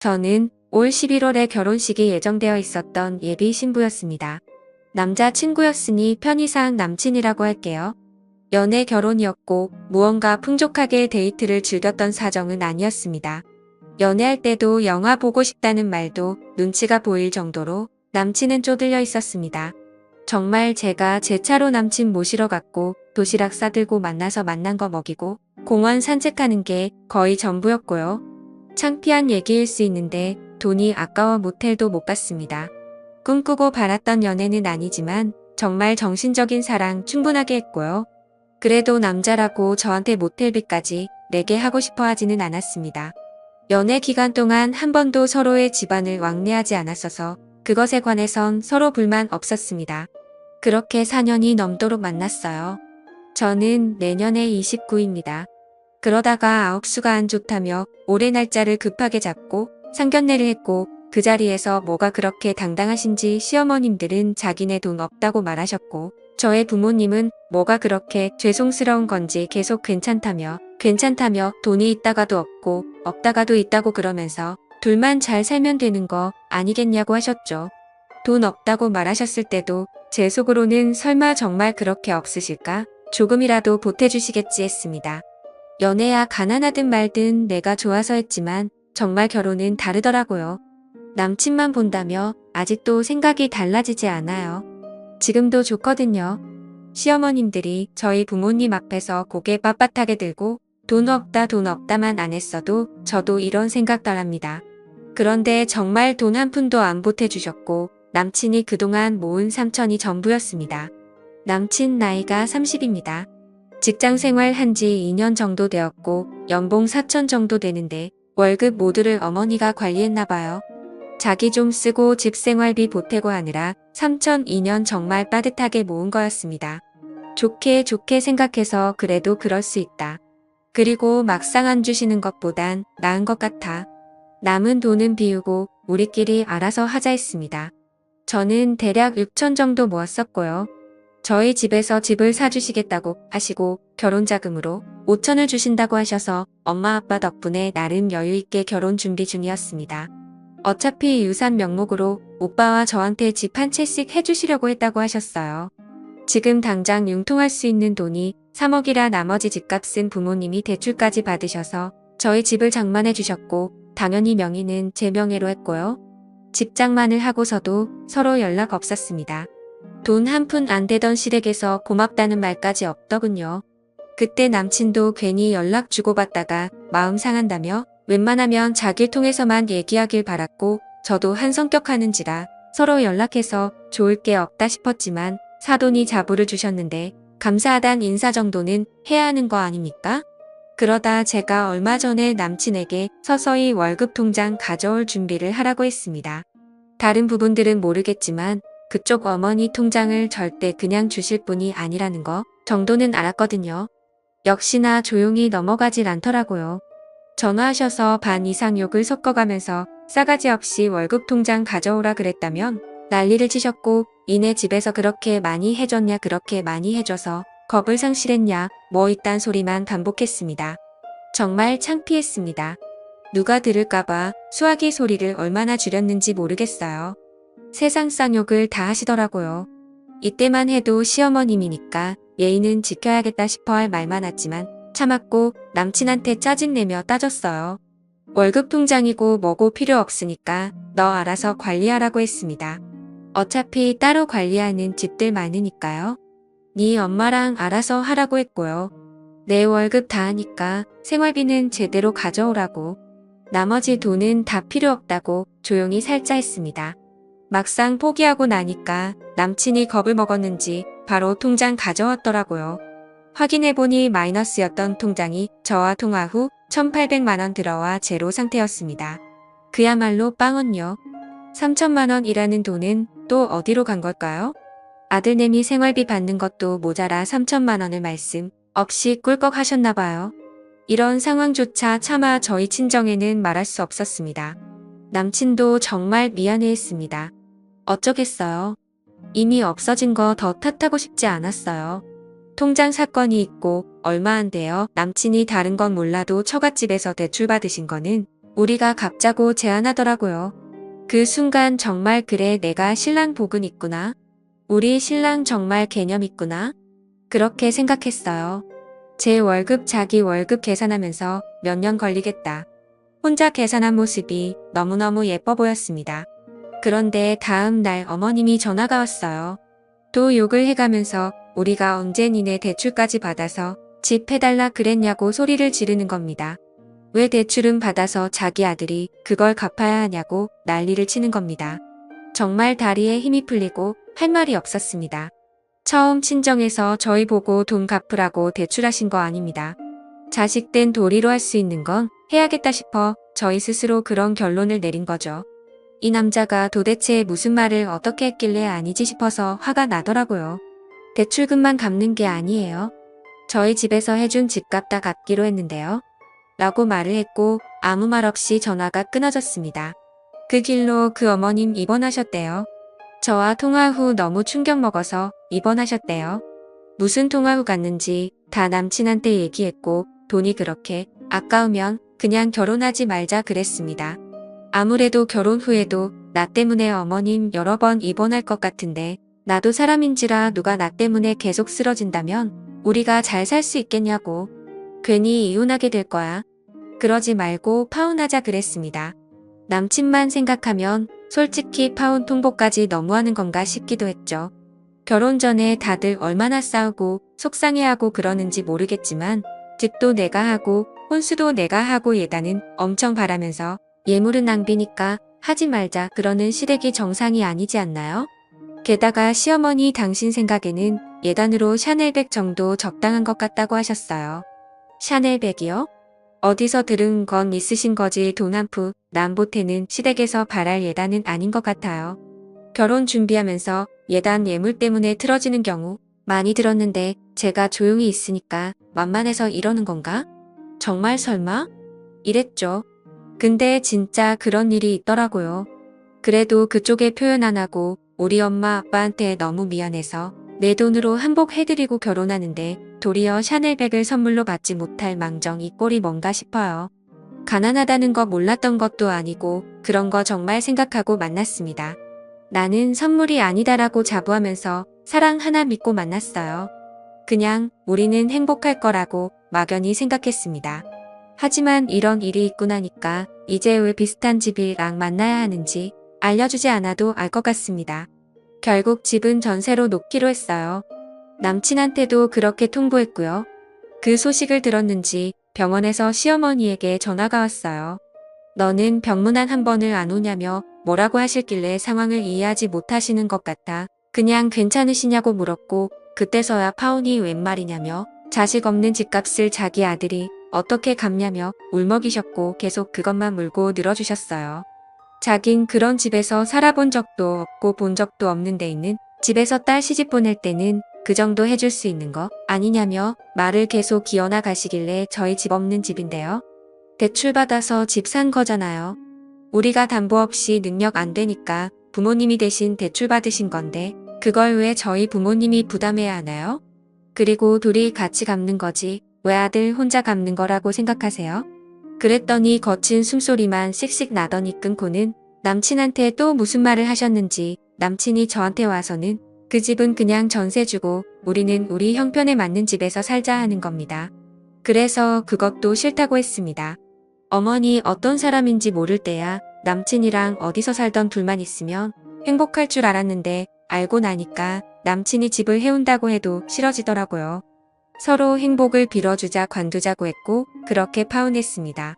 저는 올 11월에 결혼식이 예정되어 있었던 예비 신부였습니다. 남자친구였으니 편의상 남친이라고 할게요. 연애 결혼이었고 무언가 풍족하게 데이트를 즐겼던 사정은 아니었습니다. 연애할 때도 영화 보고 싶다는 말도 눈치가 보일 정도로 남친은 쪼들려 있었습니다. 정말 제가 제 차로 남친 모시러 갔고 도시락 싸들고 만나서 만난 거 먹이고 공원 산책하는 게 거의 전부였고요. 창피한 얘기일 수 있는데 돈이 아까워 모텔도 못 갔습니다. 꿈꾸고 바랐던 연애는 아니지만 정말 정신적인 사랑 충분하게 했고요. 그래도 남자라고 저한테 모텔비까지 내게 하고 싶어 하지는 않았습니다. 연애 기간 동안 한 번도 서로의 집안을 왕래하지 않았어서 그것에 관해선 서로 불만 없었습니다. 그렇게 4년이 넘도록 만났어요. 저는 내년에 29입니다. 그러다가 아홉수가 안 좋다며 올해 날짜를 급하게 잡고 상견례를 했고 그 자리에서 뭐가 그렇게 당당하신지 시어머님들은 자기네 돈 없다고 말하셨고 저의 부모님은 뭐가 그렇게 죄송스러운 건지 계속 괜찮다며 돈이 있다가도 없고 없다가도 있다고 그러면서 둘만 잘 살면 되는 거 아니겠냐고 하셨죠. 돈 없다고 말하셨을 때도 제 속으로는 설마 정말 그렇게 없으실까? 조금이라도 보태주시겠지 했습니다. 연애야 가난하든 말든 내가 좋아서 했지만 정말 결혼은 다르더라고요. 남친만 본다며 아직도 생각이 달라지지 않아요. 지금도 좋거든요. 시어머님들이 저희 부모님 앞에서 고개 빳빳하게 들고 돈 없다만 안 했어도 저도 이런 생각덜합니다. 그런데 정말 돈 한 푼도 안 보태주셨고 남친이 그동안 모은 3천이 전부였습니다. 남친 나이가 30입니다. 직장 생활 한지 2년 정도 되었고 연봉 4천 정도 되는데 월급 모두를 어머니가 관리했나 봐요. 자기 좀 쓰고 집 생활비 보태고 하느라 3천 2년 정말 빠듯하게 모은 거였습니다. 좋게 생각해서 그래도 그럴 수 있다. 그리고 막상 안 주시는 것보단 나은 것 같아. 남은 돈은 비우고 우리끼리 알아서 하자 했습니다. 저는 대략 6천 정도 모았었고요. 저희 집에서 집을 사주시겠다고 하시고 결혼자금으로 5천을 주신다고 하셔서 엄마 아빠 덕분에 나름 여유있게 결혼 준비 중이었습니다. 어차피 유산 명목으로 오빠와 저한테 집 한 채씩 해주시려고 했다고 하셨어요. 지금 당장 융통할 수 있는 돈이 3억이라 나머지 집값은 부모님이 대출까지 받으셔서 저희 집을 장만해 주셨고 당연히 명의는 제 명의로 했고요. 직장만을 하고서도 서로 연락 없었습니다. 돈 한 푼 안 되던 시댁에서 고맙다는 말까지 없더군요. 그때 남친도 괜히 연락 주고받다가 마음 상한다며 웬만하면 자기를 통해서만 얘기하길 바랐고 저도 한 성격 하는지라 서로 연락해서 좋을 게 없다 싶었지만 사돈이 자부를 주셨는데 감사하단 인사 정도는 해야 하는 거 아닙니까? 그러다 제가 얼마 전에 남친에게 서서히 월급 통장 가져올 준비를 하라고 했습니다. 다른 부분들은 모르겠지만 그쪽 어머니 통장을 절대 그냥 주실 분이 아니라는 거 정도는 알았거든요. 역시나 조용히 넘어가질 않더라고요. 전화하셔서 반 이상 욕을 섞어가면서 싸가지 없이 월급 통장 가져오라 그랬다면 난리를 치셨고 이내 집에서 그렇게 많이 해줬냐 그렇게 많이 해줘서 겁을 상실했냐 뭐 이딴 소리만 반복했습니다. 정말 창피했습니다. 누가 들을까봐 수화기 소리를 얼마나 줄였는지 모르겠어요. 세상 쌍욕을 다 하시더라고요. 이때만 해도 시어머님이니까 예의는 지켜야겠다 싶어 할 말 많았지만 참았고 남친한테 짜증내며 따졌어요. 월급 통장이고 뭐고 필요 없으니까 너 알아서 관리하라고 했습니다. 어차피 따로 관리하는 집들 많으니까요. 네 엄마랑 알아서 하라고 했고요. 내 월급 다 하니까 생활비는 제대로 가져오라고. 나머지 돈은 다 필요 없다고 조용히 살자 했습니다. 막상 포기하고 나니까 남친이 겁을 먹었는지 바로 통장 가져왔더라고요. 확인해보니 마이너스였던 통장이 저와 통화 후 1,800만 원 들어와 제로 상태였습니다. 그야말로 빵언요. 3천만 원이라는 돈은 또 어디로 간 걸까요? 아들내미 생활비 받는 것도 모자라 3천만 원을 말씀 없이 꿀꺽 하셨나봐요. 이런 상황조차 차마 저희 친정에는 말할 수 없었습니다. 남친도 정말 미안해했습니다. 어쩌겠어요. 이미 없어진 거 더 탓하고 싶지 않았어요. 통장 사건이 있고 얼마 안 돼요. 남친이 다른 건 몰라도 처갓집에서 대출 받으신 거는 우리가 갑자고 제안하더라고요. 그 순간 정말 그래 내가 신랑 복은 있구나. 우리 신랑 정말 개념 있구나. 그렇게 생각했어요. 제 월급 자기 월급 계산하면서 몇 년 걸리겠다. 혼자 계산한 모습이 너무너무 예뻐 보였습니다. 그런데 다음 날 어머님이 전화가 왔어요. 또 욕을 해가면서 우리가 언제 니네 대출까지 받아서 집 해달라 그랬냐고 소리를 지르는 겁니다. 왜 대출은 받아서 자기 아들이 그걸 갚아야 하냐고 난리를 치는 겁니다. 정말 다리에 힘이 풀리고 할 말이 없었습니다. 처음 친정에서 저희 보고 돈 갚으라고 대출하신 거 아닙니다. 자식 된 도리로 할 수 있는 건 해야겠다 싶어 저희 스스로 그런 결론을 내린 거죠. 이 남자가 도대체 무슨 말을 어떻게 했길래 아니지 싶어서 화가 나더라고요. 대출금만 갚는 게 아니에요. 저희 집에서 해준 집값 다 갚기로 했는데요. 라고 말을 했고 아무 말 없이 전화가 끊어졌습니다. 그 길로 그 어머님 입원하셨대요. 저와 통화 후 너무 충격 먹어서 입원하셨대요. 무슨 통화 후 갔는지 다 남친한테 얘기했고 돈이 그렇게 아까우면 그냥 결혼하지 말자 그랬습니다. 아무래도 결혼 후에도 나 때문에 어머님 여러 번 입원할 것 같은데 나도 사람인지라 누가 나 때문에 계속 쓰러진다면 우리가 잘 살 수 있겠냐고. 괜히 이혼하게 될 거야. 그러지 말고 파혼하자 그랬습니다. 남친만 생각하면 솔직히 파혼 통보까지 너무하는 건가 싶기도 했죠. 결혼 전에 다들 얼마나 싸우고 속상해하고 그러는지 모르겠지만 집도 내가 하고 혼수도 내가 하고 예단은 엄청 바라면서 예물은 낭비니까 하지 말자 그러는 시댁이 정상이 아니지 않나요? 게다가 시어머니 당신 생각에는 예단으로 샤넬백 정도 적당한 것 같다고 하셨어요. 샤넬백이요? 어디서 들은 건 있으신 거지 돈 한 푼 남보태는 시댁에서 바랄 예단은 아닌 것 같아요. 결혼 준비하면서 예단 예물 때문에 틀어지는 경우 많이 들었는데 제가 조용히 있으니까 만만해서 이러는 건가? 정말 설마? 이랬죠. 근데 진짜 그런 일이 있더라고요. 그래도 그쪽에 표현 안 하고 우리 엄마 아빠한테 너무 미안해서 내 돈으로 한복 해드리고 결혼하는데 도리어 샤넬백을 선물로 받지 못할 망정 이 꼴이 뭔가 싶어요. 가난하다는 거 몰랐던 것도 아니고 그런 거 정말 생각하고 만났습니다. 나는 선물이 아니다라고 자부하면서 사랑 하나 믿고 만났어요. 그냥 우리는 행복할 거라고 막연히 생각했습니다. 하지만 이런 일이 있고 나니까 이제 왜 비슷한 집이랑 만나야 하는지 알려주지 않아도 알 것 같습니다. 결국 집은 전세로 놓기로 했어요. 남친한테도 그렇게 통보했고요. 그 소식을 들었는지 병원에서 시어머니에게 전화가 왔어요. 너는 병문안 한 번을 안 오냐며 뭐라고 하실길래 상황을 이해하지 못하시는 것 같아 그냥 괜찮으시냐고 물었고 그때서야 파혼이 웬 말이냐며 자식 없는 집값을 자기 아들이 어떻게 갚냐며 울먹이셨고 계속 그것만 물고 늘어주셨어요. 자긴 그런 집에서 살아본 적도 없고 본 적도 없는 데 있는 집에서 딸 시집 보낼 때는 그 정도 해줄 수 있는 거 아니냐며 말을 계속 이어나 가시길래 저희 집 없는 집인데요. 대출 받아서 집 산 거잖아요. 우리가 담보 없이 능력 안 되니까 부모님이 대신 대출 받으신 건데 그걸 왜 저희 부모님이 부담해야 하나요? 그리고 둘이 같이 갚는 거지 왜 아들 혼자 갚는 거라고 생각하세요? 그랬더니 거친 숨소리만 씩씩 나더니 끊고는 남친한테 또 무슨 말을 하셨는지 남친이 저한테 와서는 그 집은 그냥 전세 주고 우리는 우리 형편에 맞는 집에서 살자 하는 겁니다. 그래서 그것도 싫다고 했습니다. 어머니 어떤 사람인지 모를 때야 남친이랑 어디서 살던 둘만 있으면 행복할 줄 알았는데 알고 나니까 남친이 집을 해온다고 해도 싫어지더라고요. 서로 행복을 빌어주자 관두자고 했고 그렇게 파혼했습니다.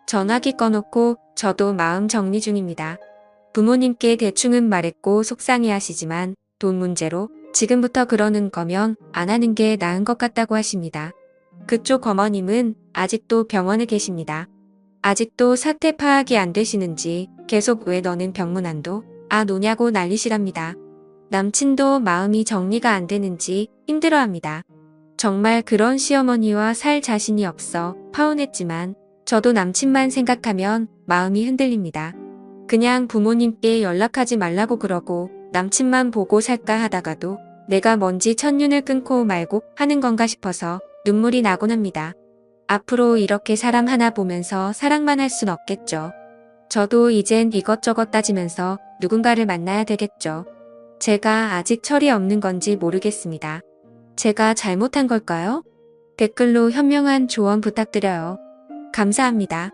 전화기 꺼놓고 저도 마음 정리 중입니다. 부모님께 대충은 말했고 속상해하시지만 돈 문제로 지금부터 그러는 거면 안 하는 게 나은 것 같다고 하십니다. 그쪽 어머님은 아직도 병원에 계십니다. 아직도 사태 파악이 안 되시는지 계속 왜 너는 병문안도 노냐고 난리시랍니다. 남친도 마음이 정리가 안 되는지 힘들어합니다. 정말 그런 시어머니와 살 자신이 없어 파혼했지만 저도 남친만 생각하면 마음이 흔들립니다. 그냥 부모님께 연락하지 말라고 그러고 남친만 보고 살까 하다가도 내가 뭔지 첫눈을 끊고 말고 하는 건가 싶어서 눈물이 나곤 합니다. 앞으로 이렇게 사람 하나 보면서 사랑만 할 순 없겠죠. 저도 이젠 이것저것 따지면서 누군가를 만나야 되겠죠. 제가 아직 철이 없는 건지 모르겠습니다. 제가 잘못한 걸까요? 댓글로 현명한 조언 부탁드려요. 감사합니다.